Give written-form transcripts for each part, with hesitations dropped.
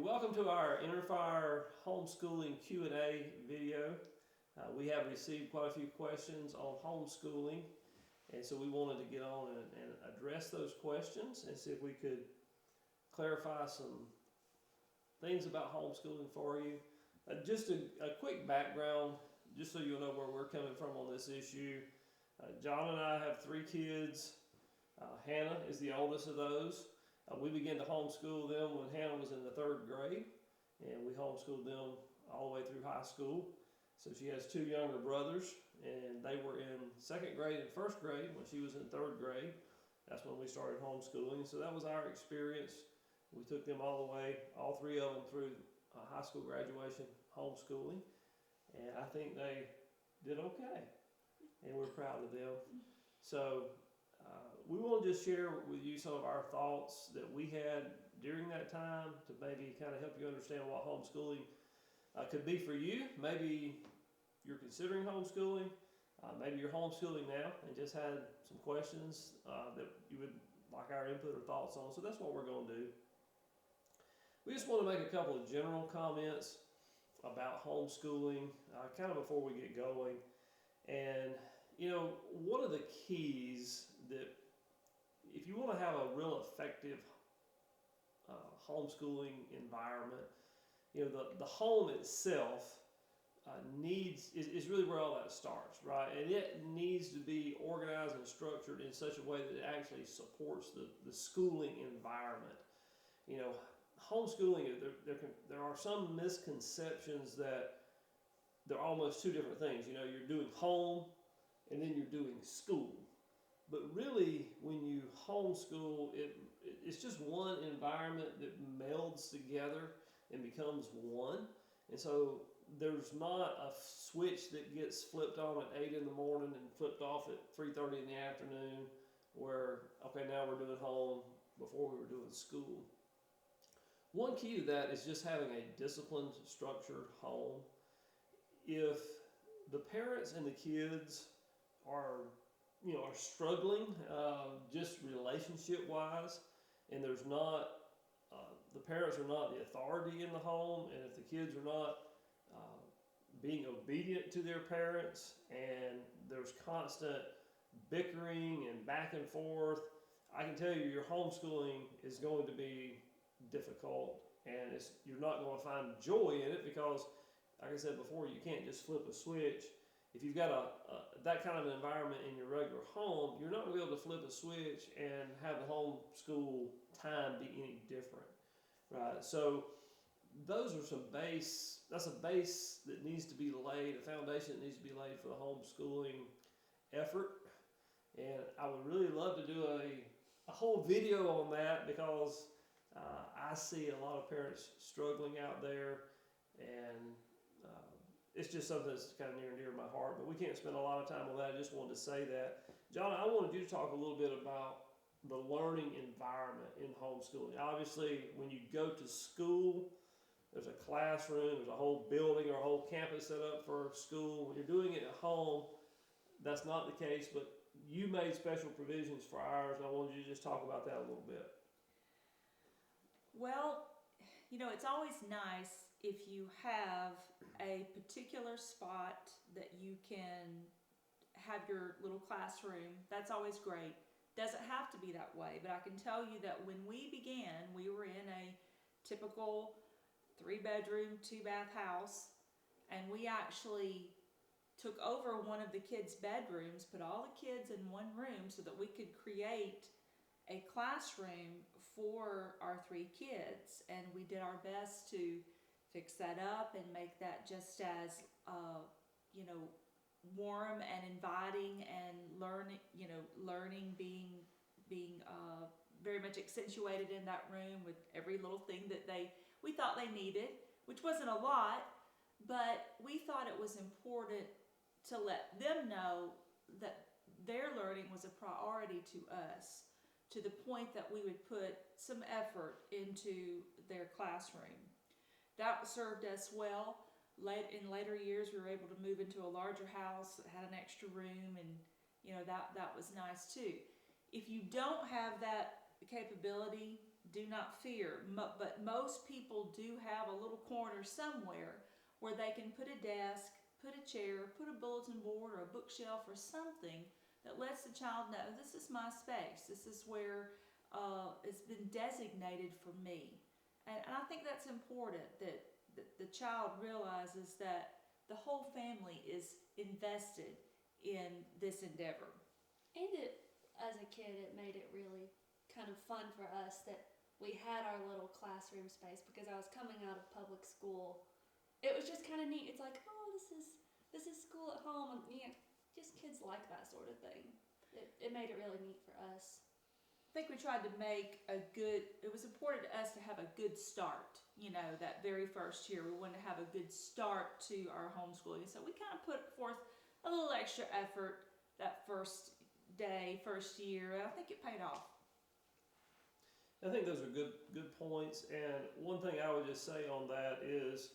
Welcome to our Interfire Homeschooling Q&A video. We have received quite a few questions on homeschooling, and so we wanted to get on and address those questions and see if we could clarify some things about homeschooling for you. Just a quick background, just so you'll know where we're coming from on this issue. Johnna and I have 3 kids. Hannah is the oldest of those. We began to homeschool them when Hannah was in the 3rd grade, and we homeschooled them all the way through high school. So she has 2 younger brothers, and they were in 2nd grade and 1st grade when she was in 3rd grade. That's when we started homeschooling. So that was our experience. We took them all the way, all 3 of them, through high school graduation homeschooling, and I think they did okay, and we're proud of them. So we want to just share with you some of our thoughts that we had during that time to maybe kind of help you understand what homeschooling could be for you. Maybe you're considering homeschooling, maybe you're homeschooling now and just had some questions that you would like our input or thoughts on. So that's what we're going to do. We just want to make a couple of general comments about homeschooling kind of before we get going. And one of the keys that if you want to have a real effective homeschooling environment, the home itself is really where all that starts, right? And it needs to be organized and structured in such a way that it actually supports the schooling environment. Homeschooling, there are some misconceptions that they're almost 2 different things. You're doing home and then you're doing school. But really, when you homeschool, it's just one environment that melds together and becomes one. And so there's not a switch that gets flipped on at 8 in the morning and flipped off at 3:30 in the afternoon where, okay, now we're doing home before we were doing school. One key to that is just having a disciplined, structured home. If the parents and the kids are struggling just relationship-wise, and there's not, the parents are not the authority in the home, and if the kids are not being obedient to their parents, and there's constant bickering and back and forth, I can tell you your homeschooling is going to be difficult, and you're not going to find joy in it because, like I said before, you can't just flip a switch. If you've got that kind of an environment in your regular home, you're not going to be able to flip a switch and have the homeschool time be any different, right? So those are that's a base that needs to be laid, a foundation that needs to be laid for the homeschooling effort. And I would really love to do a whole video on that because I see a lot of parents struggling out there, and it's just something that's kind of near and dear to my heart, but we can't spend a lot of time on that. I just wanted to say that. Johnna, I wanted you to talk a little bit about the learning environment in homeschooling. Obviously, when you go to school, there's a classroom, there's a whole building or a whole campus set up for school. When you're doing it at home, that's not the case, but you made special provisions for ours, and I wanted you to just talk about that a little bit. Well, it's always nice if you have a particular spot that you can have your little classroom. That's always great. Doesn't have to be that way, but I can tell you that when we began, we were in a typical 3-bedroom, 2-bath house, and we actually took over one of the kids' bedrooms, put all the kids in one room so that we could create a classroom for our 3 kids, and we did our best to fix that up and make that just as warm and inviting, and learning being very much accentuated in that room with every little thing that we thought they needed, which wasn't a lot, but we thought it was important to let them know that their learning was a priority to us, to the point that we would put some effort into their classroom. That served us well. In later years, we were able to move into a larger house that had an extra room, and that was nice too. If you don't have that capability, do not fear. But most people do have a little corner somewhere where they can put a desk, put a chair, put a bulletin board or a bookshelf or something that lets the child know, this is my space. This is where it's been designated for me. And I think that's important, that the child realizes that the whole family is invested in this endeavor. And as a kid, it made it really kind of fun for us that we had our little classroom space, because I was coming out of public school. It was just kind of neat. It's like, oh, this is school at home, and just kids like that sort of thing. It made it really neat for us. I think we tried to make it was important to us to have a good start, that very first year. We wanted to have a good start to our homeschooling. So we kind of put forth a little extra effort that first day, first year, and I think it paid off. I think those are good points. And one thing I would just say on that is,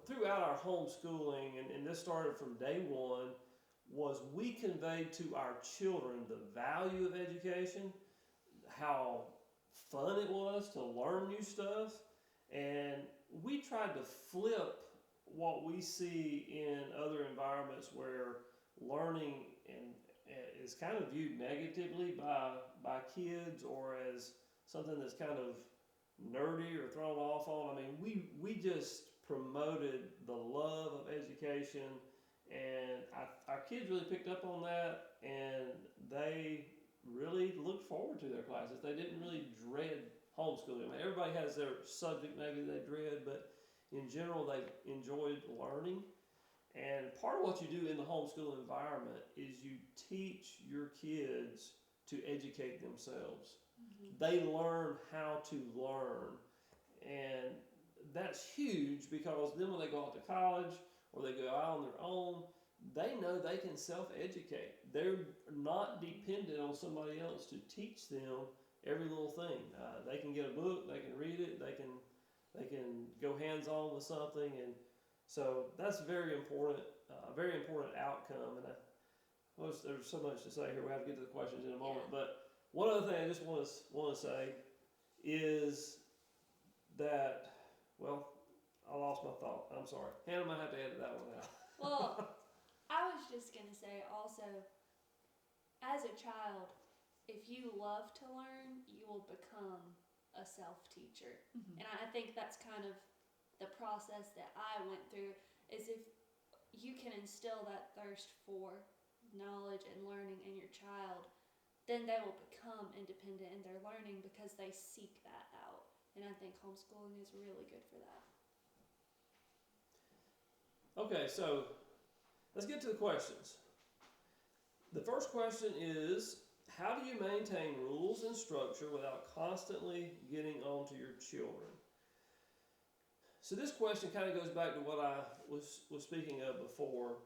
throughout our homeschooling, and this started from day one, was we conveyed to our children the value of education, how fun it was to learn new stuff, and we tried to flip what we see in other environments where learning is kind of viewed negatively by kids, or as something that's kind of nerdy or thrown off on. I mean, we just promoted the love of education, and our kids really picked up on that, and they really looked forward to their classes. They didn't really dread homeschooling. I mean, everybody has their subject maybe they dread, but in general they enjoyed learning. And part of what you do in the homeschool environment is you teach your kids to educate themselves. Mm-hmm. They learn how to learn, and that's huge, because then when they go out to college or they go out on their own, they know they can self-educate. They're not dependent on somebody else to teach them every little thing. They can get a book, they can read it, they can go hands-on with something, and so that's very important outcome. And there's so much to say here. We have to get to the questions in a moment. Yeah. But one other thing I just want to say is that, well, I lost my thought. I'm sorry. Hannah might have to edit that one out. Well, I was just going to say also, as a child, if you love to learn, you will become a self-teacher. Mm-hmm. And I think that's kind of the process that I went through, is if you can instill that thirst for knowledge and learning in your child, then they will become independent in their learning because they seek that out. And I think homeschooling is really good for that. Okay, so let's get to the questions. The first question is, how do you maintain rules and structure without constantly getting on to your children? So this question kind of goes back to what I was speaking of before.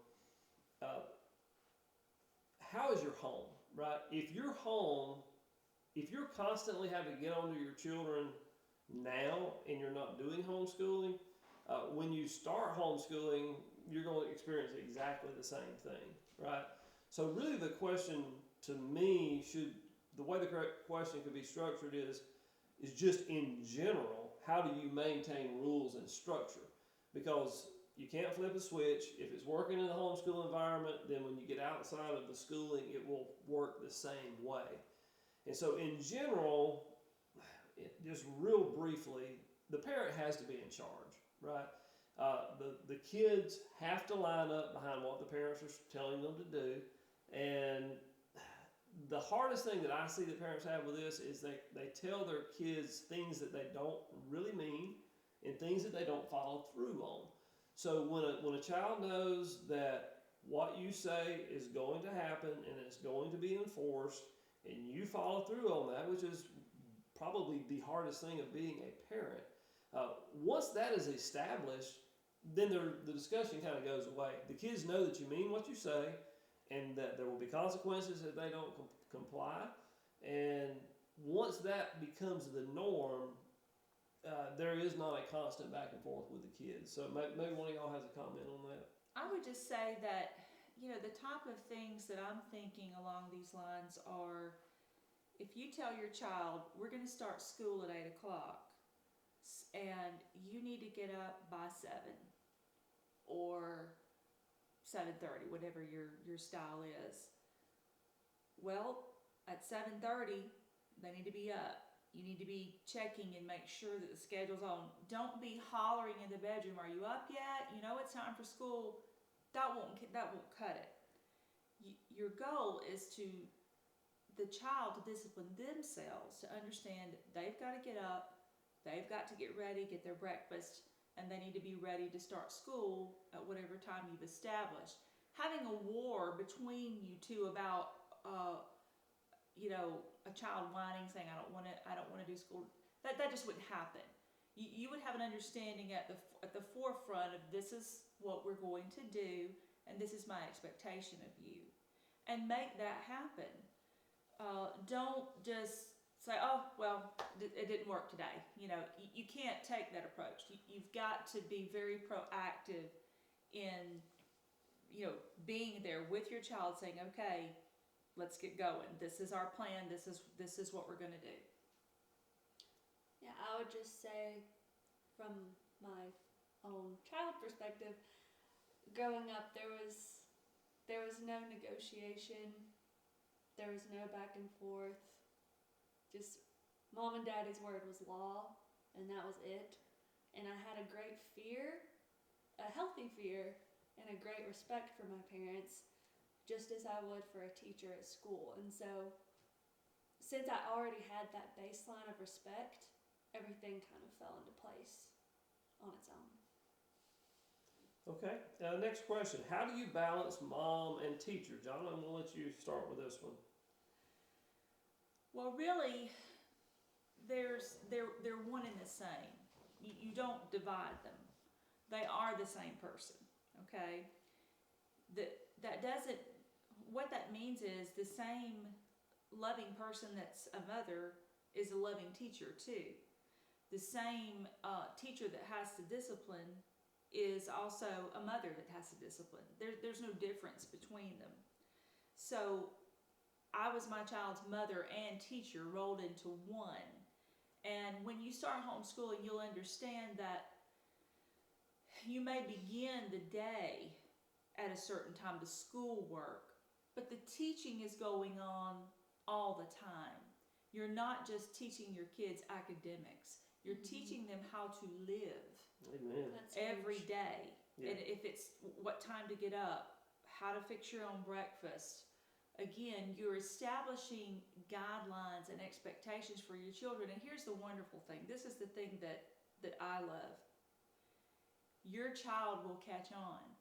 How is your home, right? If you're constantly having to get on to your children now and you're not doing homeschooling, when you start homeschooling, you're going to experience exactly the same thing, right? So really the question to me the way the correct question could be structured is just in general, how do you maintain rules and structure? Because you can't flip a switch. If it's working in the homeschool environment, then when you get outside of the schooling, it will work the same way. And so in general, just real briefly, the parent has to be in charge, right? The kids have to line up behind what the parents are telling them to do. And the hardest thing that I see that parents have with this is they tell their kids things that they don't really mean and things that they don't follow through on. So when a child knows that what you say is going to happen and it's going to be enforced, and you follow through on that, which is probably the hardest thing of being a parent, once that is established, then the discussion kind of goes away. The kids know that you mean what you say, and that there will be consequences if they don't comply. And once that becomes the norm, there is not a constant back and forth with the kids. So maybe one of y'all has a comment on that. I would just say that, the type of things that I'm thinking along these lines are, if you tell your child, we're going to start school at 8 o'clock, and you need to get up by 7 or 7:30, whatever your style is. Well, at 7:30, they need to be up. You need to be checking and make sure that the schedule's on. Don't be hollering in the bedroom, "Are you up yet? You know it's time for school." That won't cut it. Your goal is the child to discipline themselves, to understand that they've got to get up, they've got to get ready, get their breakfast, and they need to be ready to start school at whatever time you've established. Having a war between you two about a child whining, saying, I don't want to do school, that just wouldn't happen. You would have an understanding at the forefront of, this is what we're going to do, and this is my expectation of you, and make that happen. Don't just say, "Oh, well, it didn't work today." You can't take that approach. You've got to be very proactive in, being there with your child, saying, "Okay, let's get going. This is our plan. This is what we're going to do." Yeah, I would just say, from my own child perspective, growing up, there was no negotiation. There was no back and forth. Just mom and daddy's word was law, and that was it. And I had a great fear, a healthy fear, and a great respect for my parents, just as I would for a teacher at school. And so, since I already had that baseline of respect, everything kind of fell into place on its own. Okay. Next question. How do you balance mom and teacher? Johnna, I'm going to let you start with this one. Well, really, they're one and the same. You don't divide them. They are the same person. Okay. That doesn't. What that means is the same loving person that's a mother is a loving teacher too. The same teacher that has to discipline is also a mother that has to discipline. There's no difference between them. So I was my child's mother and teacher rolled into one. And when you start homeschooling, you'll understand that you may begin the day at a certain time, the schoolwork, but the teaching is going on all the time. You're not just teaching your kids academics. You're teaching them how to live. Amen. That's Every huge. day. Yeah. And if it's what time to get up, how to fix your own breakfast. Again, you're establishing guidelines and expectations for your children. And here's the wonderful thing. This is the thing that I love. Your child will catch on.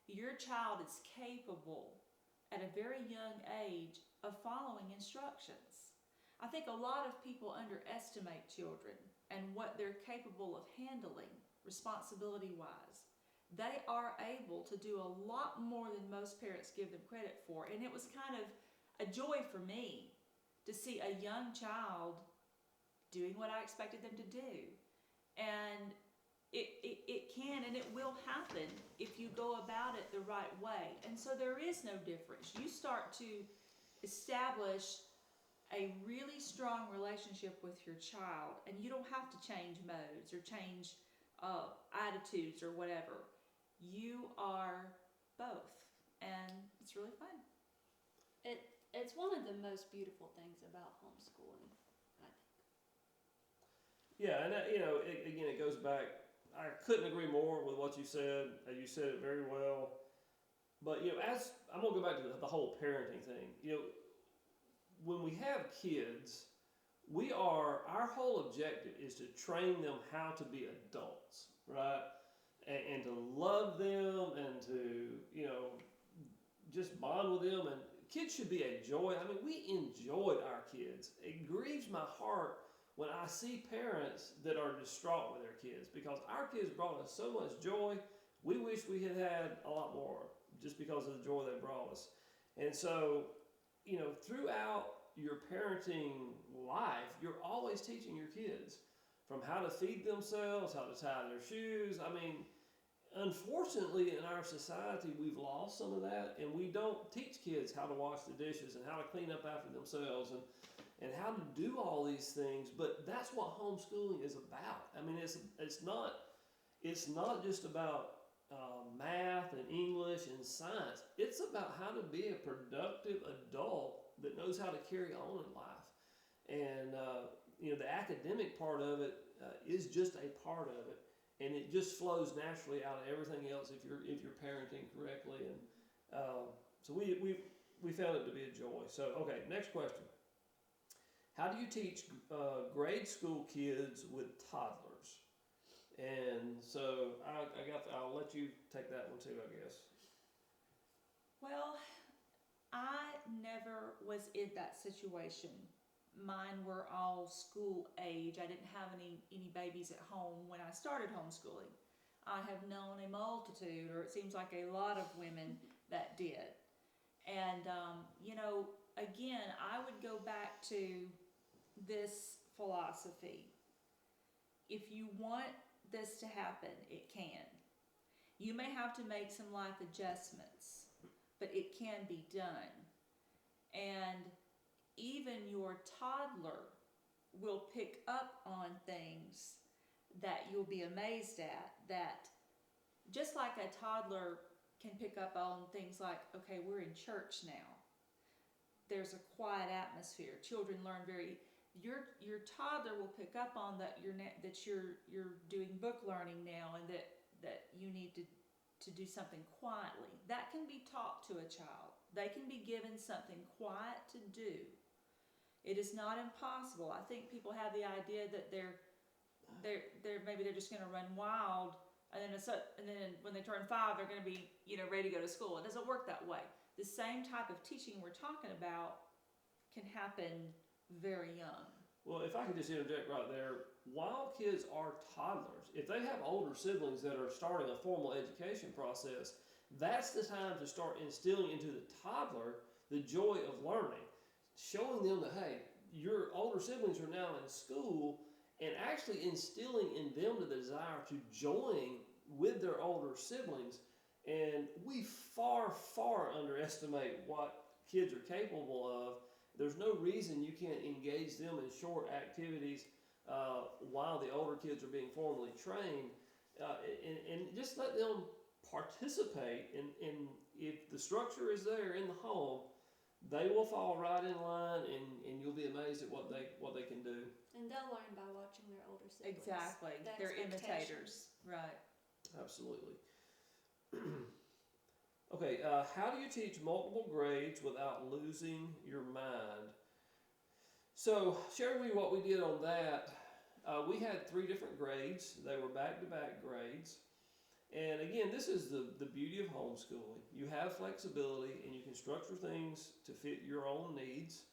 Your child is capable at a very young age of following instructions. I think a lot of people underestimate children and what they're capable of handling responsibility-wise. They are able to do a lot more than most parents give them credit for. And it was kind of a joy for me to see a young child doing what I expected them to do. And it can and it will happen if you go about it the right way. And so there is no difference. You start to establish a really strong relationship with your child, and you don't have to change modes or change attitudes or whatever. You are both, and it's really fun. It's one of the most beautiful things about homeschooling, I think. Yeah, and again, it goes back. I couldn't agree more with what you said. You said it very well. But as I'm gonna go back to the whole parenting thing. When we have kids, our whole objective is to train them how to be adults, right? And to love them and to just bond with them. And kids should be a joy. I mean, we enjoyed our kids. It grieves my heart when I see parents that are distraught with their kids, because our kids brought us so much joy. We wish we had had a lot more just because of the joy they brought us. And so, throughout your parenting life, you're always teaching your kids from how to feed themselves, how to tie their shoes. I mean, unfortunately, in our society, we've lost some of that, and we don't teach kids how to wash the dishes and how to clean up after themselves. and how to do all these things. But that's what homeschooling is about. I mean, it's not just about math and English and science. It's about how to be a productive adult that knows how to carry on in life. And the academic part of it is just a part of it, and it just flows naturally out of everything else if you're parenting correctly. And so we found it to be a joy. So okay, next question. How do you teach grade school kids with toddlers? And so I'll let you take that one too, I guess. Well, I never was in that situation. Mine were all school age. I didn't have any babies at home when I started homeschooling. I have known a multitude, or it seems like a lot of women that did. And, again, I would go back to this philosophy. If you want this to happen, it can. You may have to make some life adjustments, but it can be done. And even your toddler will pick up on things that you'll be amazed at, that just like a toddler can pick up on things like, okay, we're in church now. There's a quiet atmosphere. Children learn your toddler will pick up on that you're doing book learning now, and that you need to do something quietly. That can be taught to a child. They can be given something quiet to do. It is not impossible. I think people have the idea that they're maybe they're just going to run wild, and then when they turn 5, they're going to be ready to go to school. It doesn't work that way. The same type of teaching we're talking about can happen very young. Well, if I could just interject right there, while kids are toddlers, if they have older siblings that are starting a formal education process, that's the time to start instilling into the toddler the joy of learning, showing them that, hey, your older siblings are now in school, and actually instilling in them the desire to join with their older siblings. And we far, far underestimate what kids are capable of. There's no reason you can't engage them in short activities while the older kids are being formally trained, and just let them participate. And if the structure is there in the home, they will fall right in line, and you'll be amazed at what they can do. And they'll learn by watching their older siblings. Exactly. They're imitators. Right. Absolutely. Okay, how do you teach multiple grades without losing your mind? So, sharing with you what we did on that, we had 3 different grades. They were back-to-back grades. And again, this is the beauty of homeschooling. You have flexibility, and you can structure things to fit your own needs.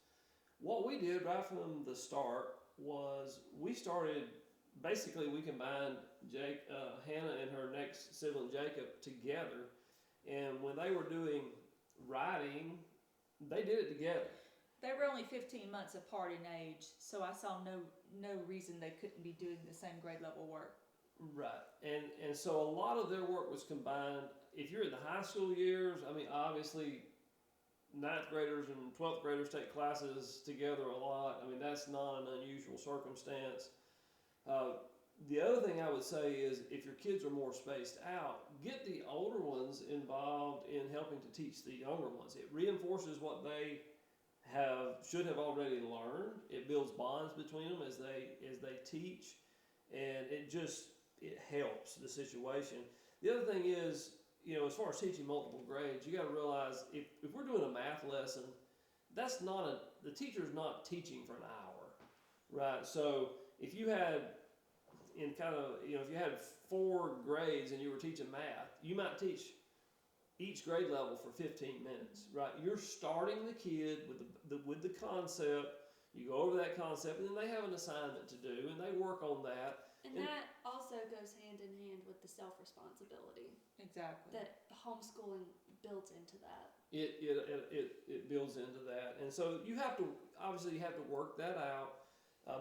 What we did right from the start was we combined Hannah and her next sibling Jacob together. And when they were doing writing, they did it together. They were only 15 months apart in age, so I saw no reason they couldn't be doing the same grade level work. Right. And so a lot of their work was combined. If you're in the high school years, I mean, obviously 9th graders and 12th graders take classes together a lot. I mean, that's not an unusual circumstance. The other thing I would say is if your kids are more spaced out, get the older ones involved in helping to teach the younger ones. It reinforces what they should have already learned. It builds bonds between them as they teach, and it helps the situation. The other thing is, as far as teaching multiple grades, you got to realize if we're doing a math lesson, the teacher's not teaching for an hour, right? So if you had if you had 4 grades and you were teaching math, you might teach each grade level for 15 minutes, right? You're starting the kid with the concept. You go over that concept, and then they have an assignment to do, and they work on that. And that also goes hand in hand with the self-responsibility. Exactly. That homeschooling builds into that. It builds into that, and so you have to work that out.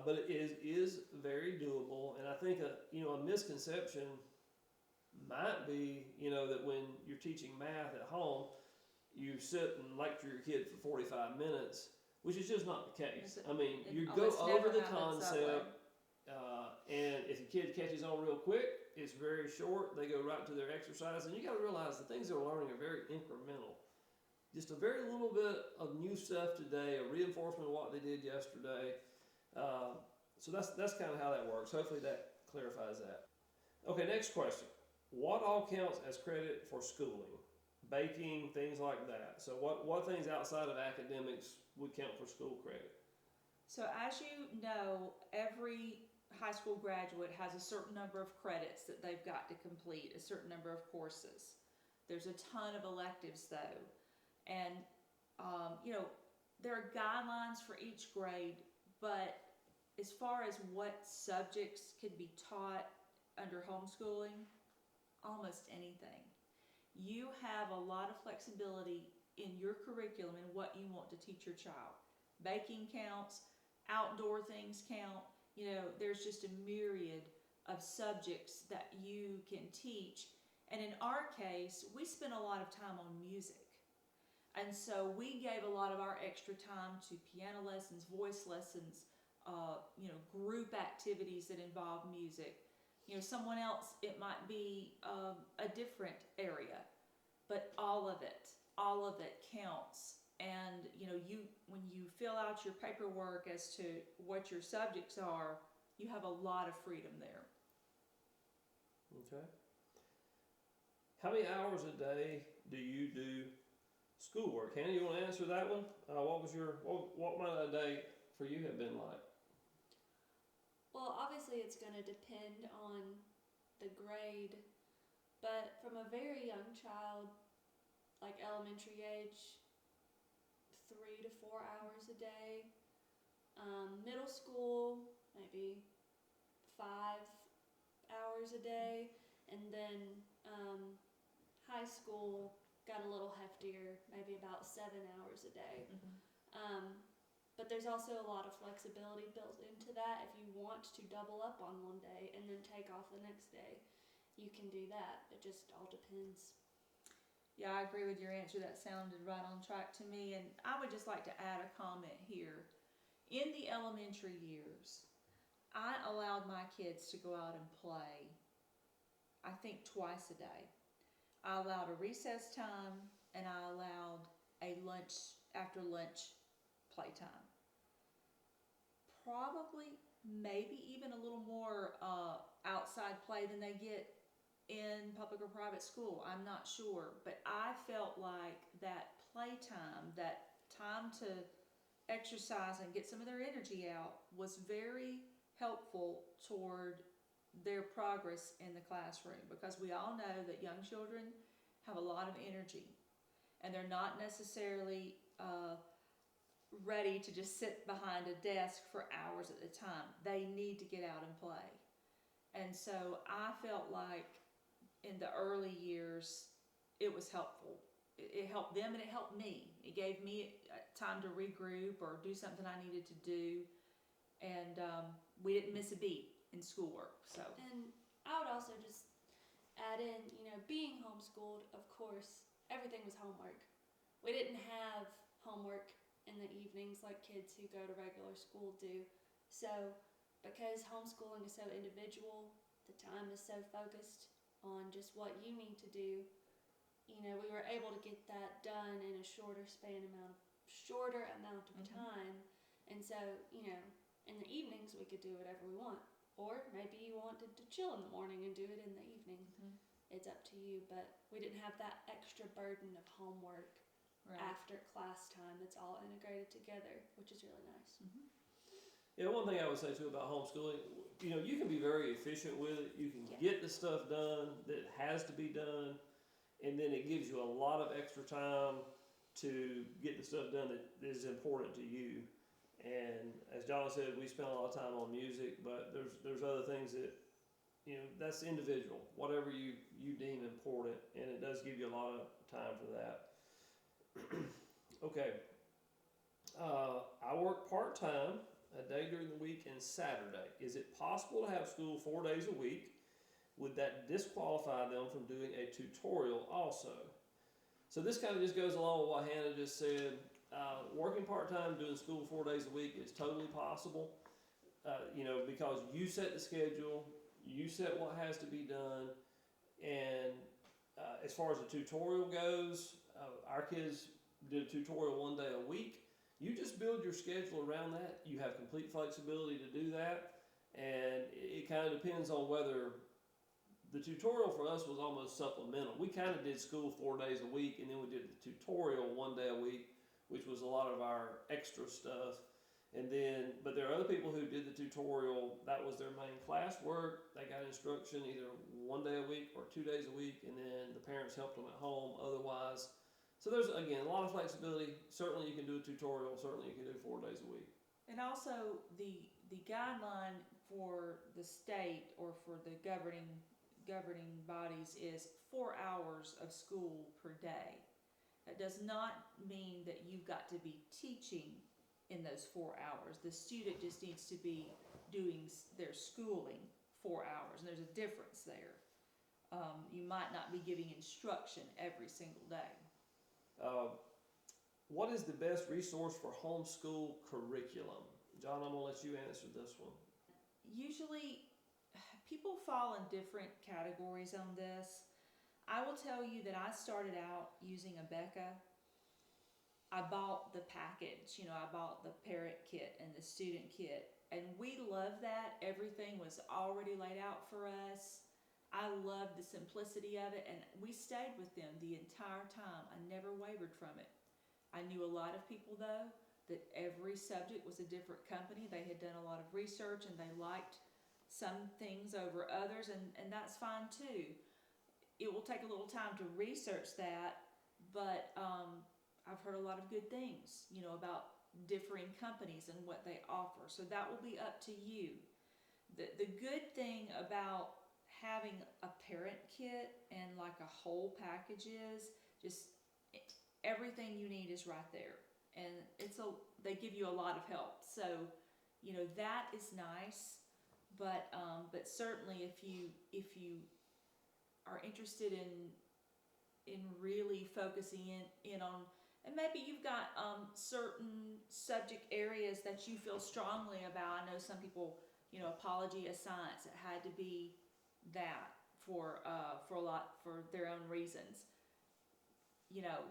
But it is very doable, and I think a misconception might be that when you're teaching math at home, you sit and lecture your kid for 45 minutes. which is just not the case. Is it- I mean, it you go almost never over the happens that way. concept, and if the kid catches on real quick, it's very short. They go right to their exercise, and you got to realize the things they're learning are very incremental. Just a very little bit of new stuff today, a reinforcement of what they did yesterday. So that's kind of how that works. Hopefully that clarifies that. Okay, next question. What all counts as credit for schooling? Baking, things like that. So what things outside of academics would count for school credit? So as you know, every high school graduate has a certain number of credits that they've got to complete, a certain number of courses. There's a ton of electives though. And, there are guidelines for each grade, but as far as what subjects could be taught under homeschooling, almost anything. You have a lot of flexibility in your curriculum and what you want to teach your child. Baking counts, outdoor things count. There's just a myriad of subjects that you can teach. And in our case, we spent a lot of time on music. And so we gave a lot of our extra time to piano lessons, voice lessons, group activities that involve music. Someone else, it might be a different area, but all of it counts. And when you fill out your paperwork as to what your subjects are, you have a lot of freedom there. Okay. How many hours a day do you do schoolwork? Hannah, you want to answer that one? What might a day for you have been like? Well, obviously it's going to depend on the grade, but from a very young child, like elementary age, 3 to 4 hours a day. Middle school, maybe 5 hours a day, and then high school got a little heftier, maybe about 7 hours a day. But there's also a lot of flexibility built into that. If you want to double up on one day and then take off the next day, you can do that. It just all depends. Yeah, I agree with your answer. That sounded right on track to me. And I would just like to add a comment here. In the elementary years, I allowed my kids to go out and play, I think twice a day. I allowed a recess time and I allowed a after lunch playtime. Probably, maybe even a little more outside play than they get in public or private school. I'm not sure, but I felt like that playtime, that time to exercise and get some of their energy out, was very helpful toward their progress in the classroom, because we all know that young children have a lot of energy and they're not necessarily ready to just sit behind a desk for hours at a time. They need to get out and play. And so I felt like in the early years it was helpful. It helped them and it helped me. It gave me time to regroup or do something I needed to do, and we didn't miss a beat in schoolwork. So. And I would also just add in, being homeschooled, of course, everything was homework. We didn't have homework in the evenings like kids who go to regular school do. So because homeschooling is so individual, the time is so focused on just what you need to do, we were able to get that done in a shorter amount of time. And so, in the evenings we could do whatever we want. Or maybe you wanted to chill in the morning and do it in the evening. It's up to you, but we didn't have that extra burden of homework after class time. It's all integrated together, which is really nice. Yeah, one thing I would say too about homeschooling, you can be very efficient with it. You can get the stuff done that has to be done, and then it gives you a lot of extra time to get the stuff done that is important to you. And as Johnna said, we spend a lot of time on music, but there's other things that, that's individual, whatever you deem important, and it does give you a lot of time for that. Okay. I work part-time, a day during the week and Saturday. Is it possible to have school 4 days a week? Would that disqualify them from doing a tutorial also? So this kind of just goes along with what Hannah just said. working part-time, doing school 4 days a week is totally possible. Because you set the schedule, you set what has to be done, and as far as the tutorial goes, our kids did a tutorial 1 day a week. You just build your schedule around that. You have complete flexibility to do that, and it kind of depends on whether the tutorial for us was almost supplemental. We kind of did school 4 days a week, and then we did the tutorial 1 day a week, which was a lot of our extra stuff. But there are other people who did the tutorial, that was their main classwork. They got instruction either 1 day a week or 2 days a week, and then the parents helped them at home otherwise. So there's, again, a lot of flexibility. Certainly you can do a tutorial, certainly you can do 4 days a week. And also the guideline for the state or for the governing bodies is 4 hours of school per day. That does not mean that you've got to be teaching in those 4 hours. The student just needs to be doing their schooling 4 hours, and there's a difference there. You might not be giving instruction every single day. What is the best resource for homeschool curriculum? John, I'm going to let you answer this one. Usually, people fall in different categories on this. I will tell you that I started out using Abeka. I bought the package, I bought the parent kit and the student kit, and we loved that. Everything was already laid out for us. I loved the simplicity of it, and we stayed with them the entire time. I never wavered from it. I knew a lot of people, though, that every subject was a different company. They had done a lot of research, and they liked some things over others, and that's fine, too. It will take a little time to research that, but I've heard a lot of good things, about differing companies and what they offer. So that will be up to you. The good thing about having a parent kit and like a whole package is just everything you need is right there. And they give you a lot of help. So, that is nice. But certainly if you are interested in really focusing in on, and maybe you've got certain subject areas that you feel strongly about. I know some people, apology as science, it had to be that for their own reasons.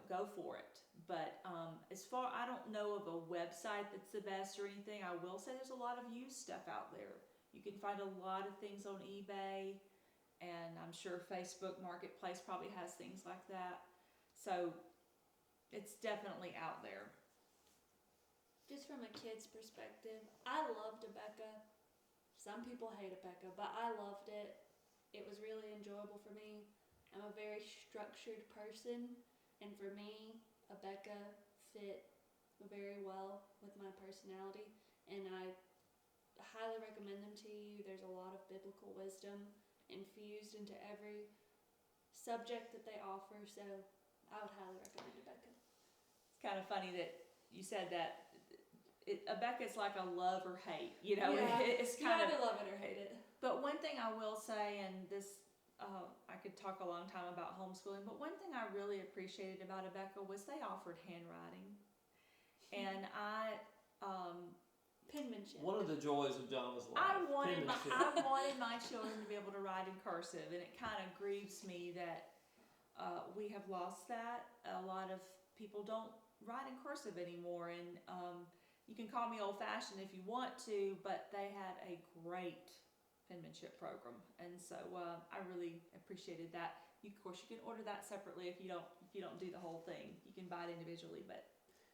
Go for it. But I don't know of a website that's the best or anything. I will say there's a lot of used stuff out there. You can find a lot of things on eBay, and I'm sure Facebook Marketplace probably has things like that. So it's definitely out there. Just from a kid's perspective, I loved Abeka. Some people hate Abeka, but I loved it. It was really enjoyable for me. I'm a very structured person, and for me, Abeka fit very well with my personality, and I highly recommend them to you. There's a lot of biblical wisdom infused into every subject that they offer, so I would highly recommend Abeka. It's kind of funny that you said that. Abeka is like a love or hate, Yeah. It's kind of either love it or hate it. But one thing I will say, and this, I could talk a long time about homeschooling, but one thing I really appreciated about Abeka was they offered handwriting. And penmanship. One of the joys of Johnna's life. I wanted penmanship. my children to be able to write in cursive, and it kind of grieves me that we have lost that. A lot of people don't write in cursive anymore, and you can call me old-fashioned if you want to, but they had a great penmanship program, and so I really appreciated that. Of course, you can order that separately if you don't do the whole thing. You can buy it individually, but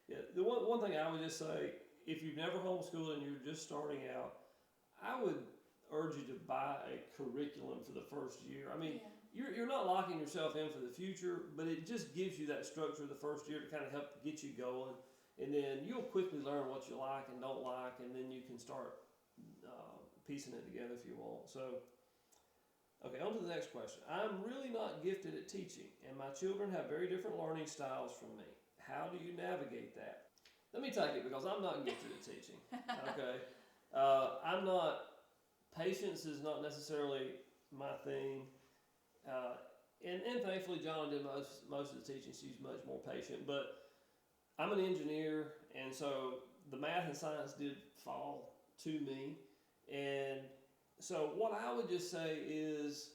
Yeah, the one thing I would just say, if you've never homeschooled and you're just starting out, I would urge you to buy a curriculum for the first year. I mean, you're not locking yourself in for the future, but it just gives you that structure the first year to kind of help get you going, and then you'll quickly learn what you like and don't like, and then you can start piecing it together if you want. So, okay, on to the next question. I'm really not gifted at teaching, and my children have very different learning styles from me. How do you navigate that? Let me take it, because I'm not gifted at teaching. Okay, I'm not. Patience is not necessarily my thing, and thankfully Johnna did most of the teaching. She's much more patient, but I'm an engineer, and so the math and science did fall to me. And so what I would just say is,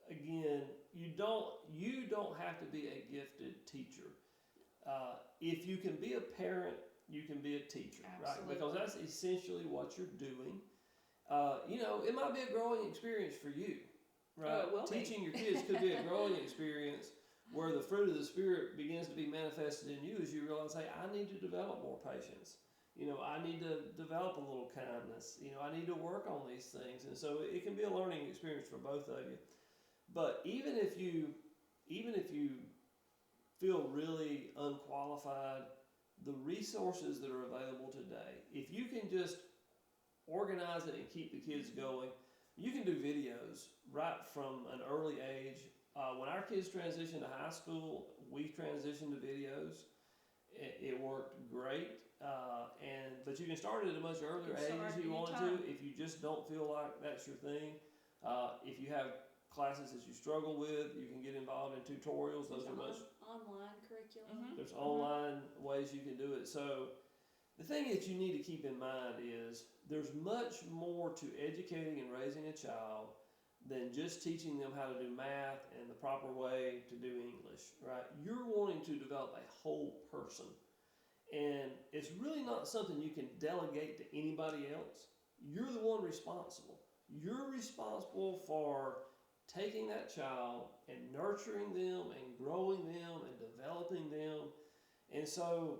again, you don't have to be a gifted teacher. If you can be a parent, you can be a teacher, right? Because that's essentially what you're doing. It might be a growing experience for you, right? Teaching your kids could be a growing experience where the fruit of the Spirit begins to be manifested in you as you realize, hey, I need to develop more patience. I need to develop a little kindness. I need to work on these things. And so it can be a learning experience for both of you. But even if you feel really unqualified, the resources that are available today, if you can just organize it and keep the kids going, you can do videos right from an early age. When our kids transitioned to high school, we transitioned to videos. It worked great. But you can start it at a much earlier age if you wanted to, if you just don't feel like that's your thing. If you have classes that you struggle with, you can get involved in tutorials. Those are much online curriculum. There's online ways you can do it. So the thing that you need to keep in mind is there's much more to educating and raising a child than just teaching them how to do math and the proper way to do English, right? You're wanting to develop a whole person. And it's really not something you can delegate to anybody else. You're the one responsible. You're responsible for taking that child and nurturing them and growing them and developing them. And so,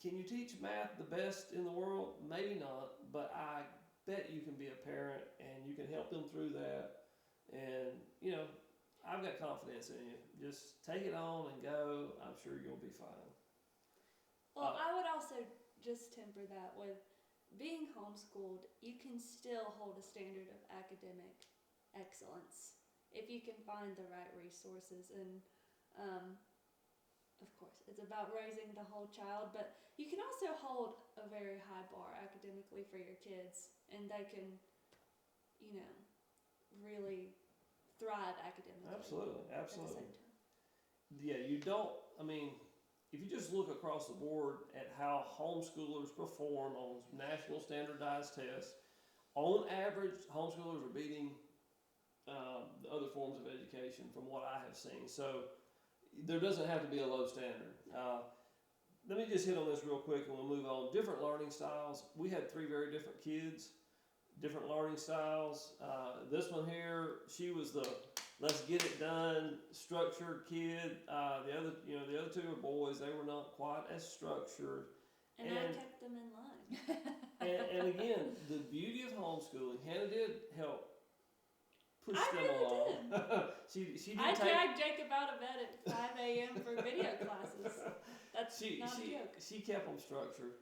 can you teach math the best in the world? Maybe not, but I bet you can be a parent and you can help them through that. And, I've got confidence in you. Just take it on and go. I'm sure you'll be fine. Well, I would also just temper that with being homeschooled, you can still hold a standard of academic excellence if you can find the right resources. And of course, it's about raising the whole child, but you can also hold a very high bar academically for your kids, and they can, really thrive academically. Absolutely. At the same time. Yeah, if you just look across the board at how homeschoolers perform on national standardized tests, on average, homeschoolers are beating the other forms of education from what I have seen. So there doesn't have to be a low standard. Let me just hit on this real quick and we'll move on. Different learning styles. We had 3 very different kids, different learning styles. This one here, she was the let's get it done, structured kid. The other 2 are boys. They were not quite as structured. And I kept them in line. and again, the beauty of homeschooling, Hannah did help push I them really along. did. she did I take. dragged Jacob out of bed at 5 a.m. for video classes. That's not a joke. She kept them structured.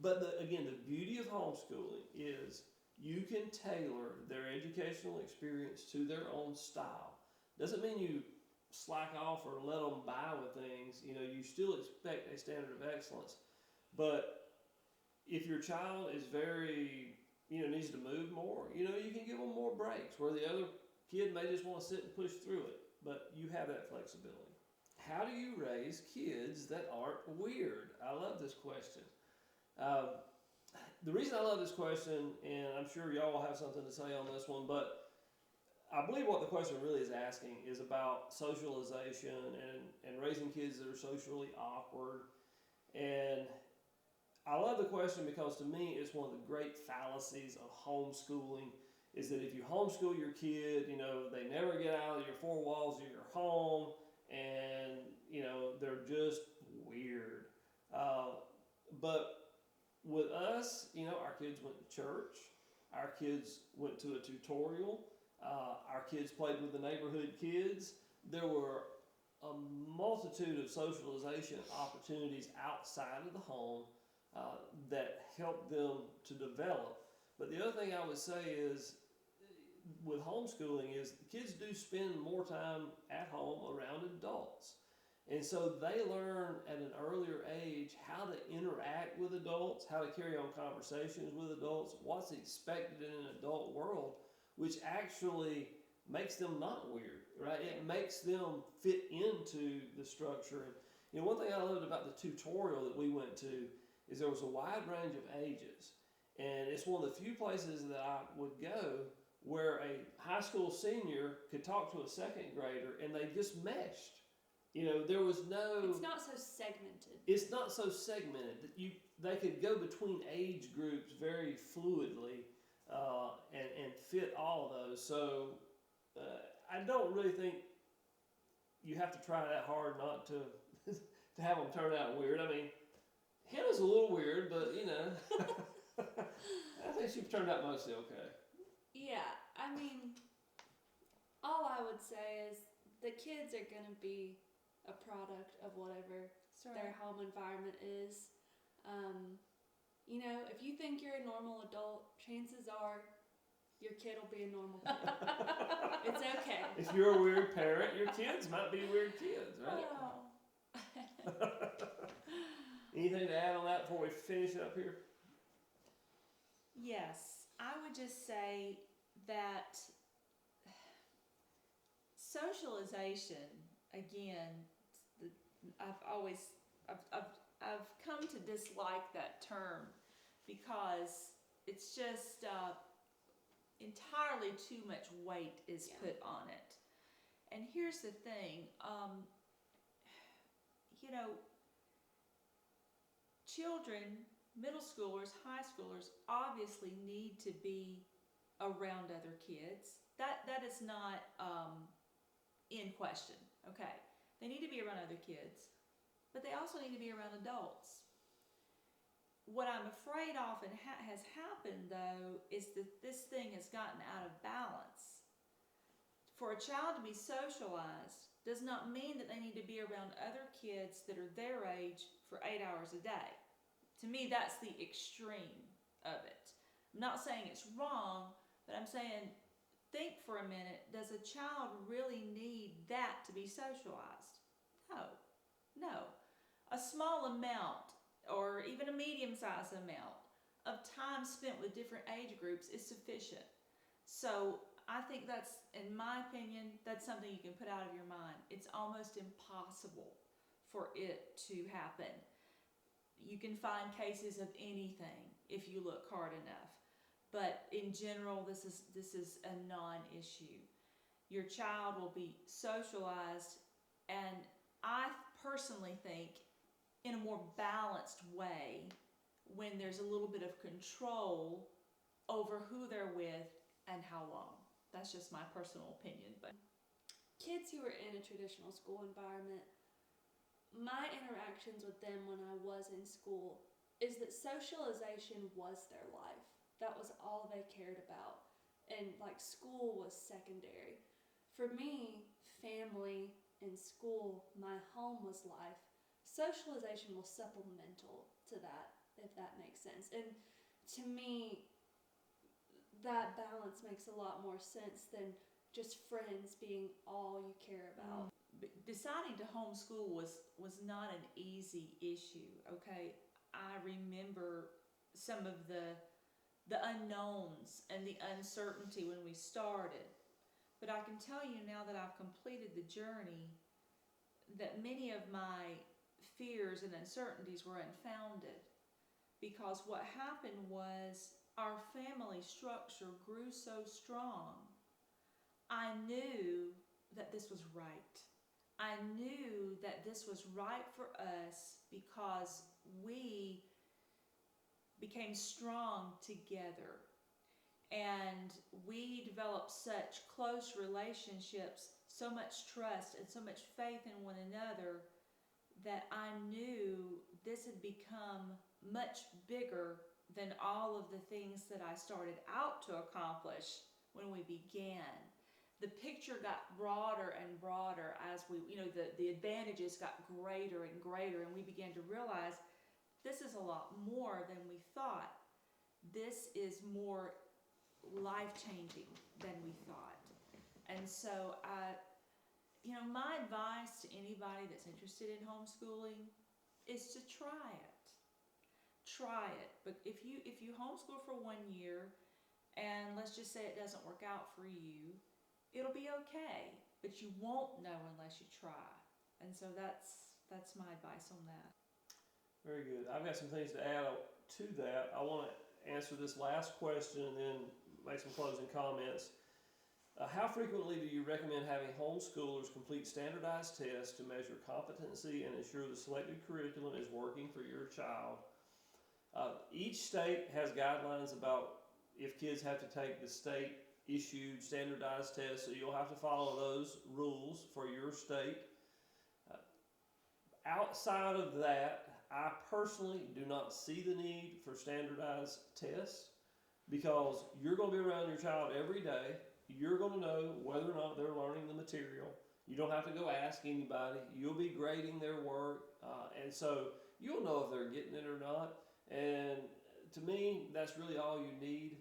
But again, the beauty of homeschooling is you can tailor their educational experience to their own style. Doesn't mean you slack off or let them by with things. You still expect a standard of excellence. But if your child is very, needs to move more, you can give them more breaks where the other kid may just want to sit and push through it. But you have that flexibility. How do you raise kids that aren't weird? I love this question. The reason I love this question, and I'm sure y'all will have something to say on this one, but I believe what the question really is asking is about socialization and raising kids that are socially awkward. And I love the question because to me it's one of the great fallacies of homeschooling is that if you homeschool your kid, they never get out of your 4 walls of your home and, they're just weird. But with us, our kids went to church, our kids went to a tutorial, our kids played with the neighborhood kids. There were a multitude of socialization opportunities outside of the home that helped them to develop. But the other thing I would say is with homeschooling is kids do spend more time at home around adults. And so they learn at an earlier age how to interact with adults, how to carry on conversations with adults, what's expected in an adult world, which actually makes them not weird, right? It makes them fit into the structure. You know, one thing I loved about the tutorial that we went to is there was a wide range of ages. And it's one of the few places that I would go where a high school senior could talk to a second grader and they just meshed. You know, there was no. It's not so segmented. It's not so segmented that they could go between age groups very fluidly and fit all of those. So I don't really think you have to try that hard not to to have them turn out weird. I mean, Hannah's a little weird, but you know, I think she turned out mostly okay. Yeah, I mean, all I would say is the kids are going to be a product of whatever their home environment is. You know, if you think you're a normal adult, chances are your kid will be a normal kid. It's okay. If you're a weird parent, your kids might be weird kids, right? Oh. Anything to add on that before we finish up here? Yes, I would just say that socialization, again, I've come to dislike that term because it's just entirely too much weight is put on it. And here's the thing, you know, children, middle schoolers, high schoolers obviously need to be around other kids. That is not in question, okay? They need to be around other kids, but they also need to be around adults. What I'm afraid often has happened, though, is that this thing has gotten out of balance. For a child to be socialized does not mean that they need to be around other kids that are their age for 8 hours a day. To me, that's the extreme of it. I'm not saying it's wrong, but I'm saying, think for a minute, does a child really need that to be socialized? No. A small amount, or even a medium-sized amount, of time spent with different age groups is sufficient. So I think that's, in my opinion, that's something you can put out of your mind. It's almost impossible for it to happen. You can find cases of anything if you look hard enough. But in general, this is a non-issue. Your child will be socialized, and I personally think in a more balanced way when there's a little bit of control over who they're with and how long. That's just my personal opinion. But kids who are in a traditional school environment, my interactions with them when I was in school is that socialization was their life. That was all they cared about. And like school was secondary. For me, family and school, my home was life. Socialization was supplemental to that, if that makes sense. And to me, that balance makes a lot more sense than just friends being all you care about. Deciding to homeschool was not an easy issue, okay? I remember some of the unknowns and the uncertainty when we started. But I can tell you now that I've completed the journey that many of my fears and uncertainties were unfounded, because what happened was our family structure grew so strong. I knew that this was right. I knew that this was right for us because we became strong together. And we developed such close relationships, so much trust and so much faith in one another that I knew this had become much bigger than all of the things that I started out to accomplish when we began. The picture got broader and broader as the advantages got greater and greater, and we began to realize this is a lot more than we thought. This is more life-changing than we thought. And so my advice to anybody that's interested in homeschooling is to try it. Try it. But if you homeschool for 1 year and let's just say it doesn't work out for you, it'll be okay. But you won't know unless you try. And so that's that's my advice on that. Very good. I've got some things to add to that. I want to answer this last question and then make some closing comments. How frequently do you recommend having homeschoolers complete standardized tests to measure competency and ensure the selected curriculum is working for your child? Each state has guidelines about if kids have to take the state issued standardized tests, so you'll have to follow those rules for your state. Outside of that, I personally do not see the need for standardized tests because you're going to be around your child every day. You're going to know whether or not they're learning the material. You don't have to go ask anybody. You'll be grading their work, and so you'll know if they're getting it or not. And to me, that's really all you need.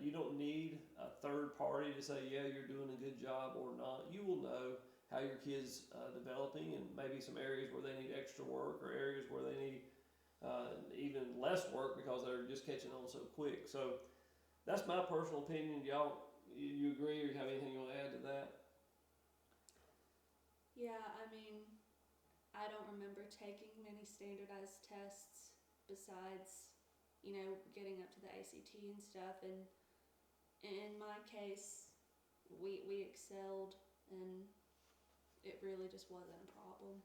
You don't need a third party to say, yeah, you're doing a good job or not. You will know how your kid's developing, and maybe some areas where they need extra work or areas where they need even less work because they're just catching on so quick. So that's my personal opinion. Y'all, you agree or have anything you want to add to that? Yeah, I mean, I don't remember taking many standardized tests besides, getting up to the ACT and stuff. And in my case, we excelled, and it really just wasn't a problem.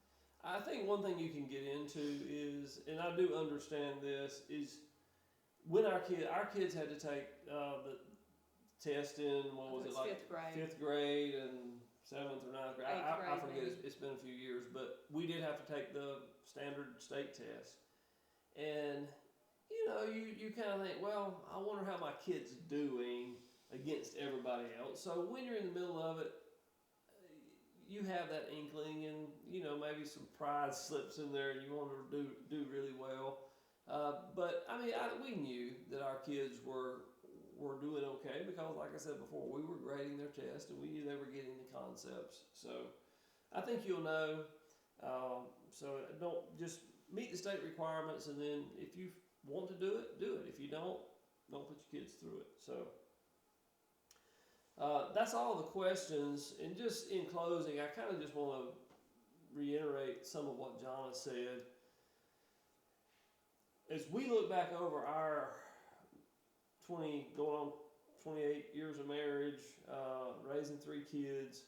I think one thing you can get into is, and I do understand this, is when our kids had to take the test in, what was it, like fifth grade. Fifth grade and 7th or 9th grade. I forget, maybe. it's been a few years, but we did have to take the standard state test. And, you kind of think, well, I wonder how my kid's doing against everybody else. So when you're in the middle of it, you have that inkling, and maybe some pride slips in there, and you want to do really well. But I mean, we knew that our kids were doing okay because, like I said before, we were grading their test, and we knew they were getting the concepts. So I think you'll know. So don't just meet the state requirements, and then if you want to do it, do it. If you don't put your kids through it. So. That's all the questions, and just in closing, I kind of just want to reiterate some of what Johnna said. As we look back over our going on 28 years of marriage, raising 3 kids,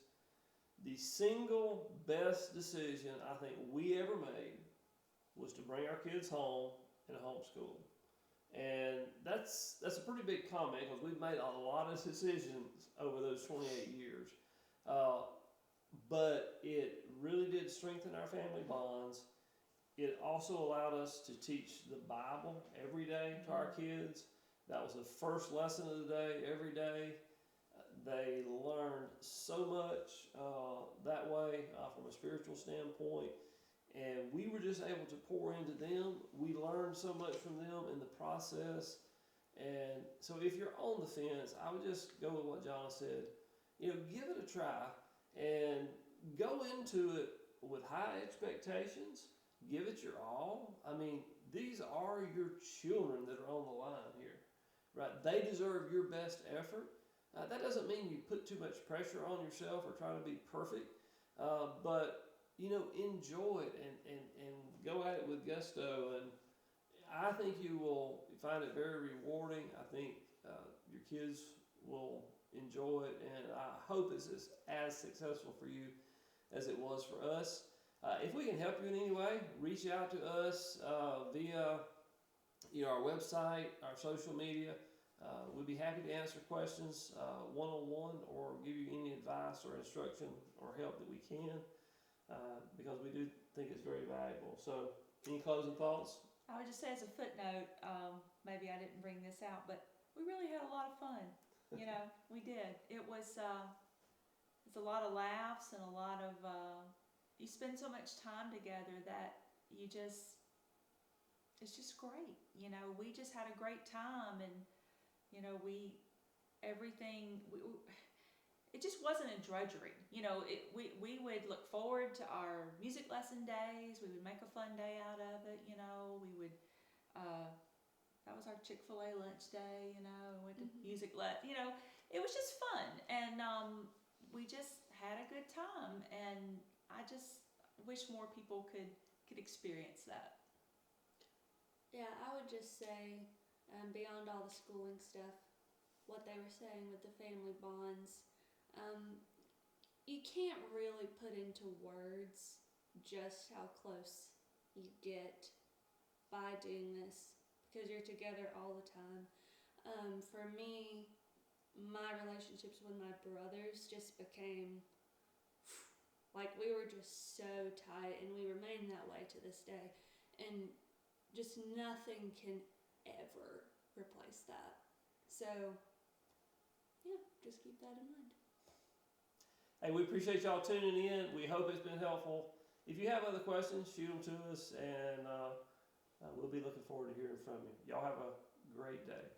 the single best decision I think we ever made was to bring our kids home and homeschool. And that's a pretty big comment because we've made a lot of decisions over those 28 years. But it really did strengthen our family bonds. It also allowed us to teach the Bible every day to our kids. That was the first lesson of the day, every day. They learned so much that way from a spiritual standpoint. And we were just able to pour into them. We learned so much from them in the process. And so if you're on the fence, I would just go with what Johnna said. Give it a try and go into it with high expectations. Give it your all. I mean, these are your children that are on the line here, right? They deserve your best effort. That doesn't mean you put too much pressure on yourself or try to be perfect, but enjoy it and go at it with gusto. And I think you will find it very rewarding. I think your kids will enjoy it, and I hope it's as successful for you as it was for us. If we can help you in any way, reach out to us via our website, our social media. We'd be happy to answer questions one-on-one or give you any advice or instruction or help that we can. Because we do think it's very valuable. So, any closing thoughts? I would just say as a footnote, maybe I didn't bring this out, but we really had a lot of fun. We did. It was it's a lot of laughs and a lot of you spend so much time together that it's just great. We just had a great time, and it just wasn't a drudgery. We would look forward to our music lesson days. We would make a fun day out of it. We would, that was our Chick-fil-A lunch day, we went to music it was just fun. And we just had a good time. And I just wish more people could could experience that. Yeah, I would just say, beyond all the schooling stuff, what they were saying with the family bonds, you can't really put into words just how close you get by doing this because you're together all the time. For me, my relationships with my brothers just became like we were just so tight, and we remain that way to this day. And just nothing can ever replace that. So, yeah, just keep that in mind. Hey, we appreciate y'all tuning in. We hope it's been helpful. If you have other questions, shoot them to us, and we'll be looking forward to hearing from you. Y'all have a great day.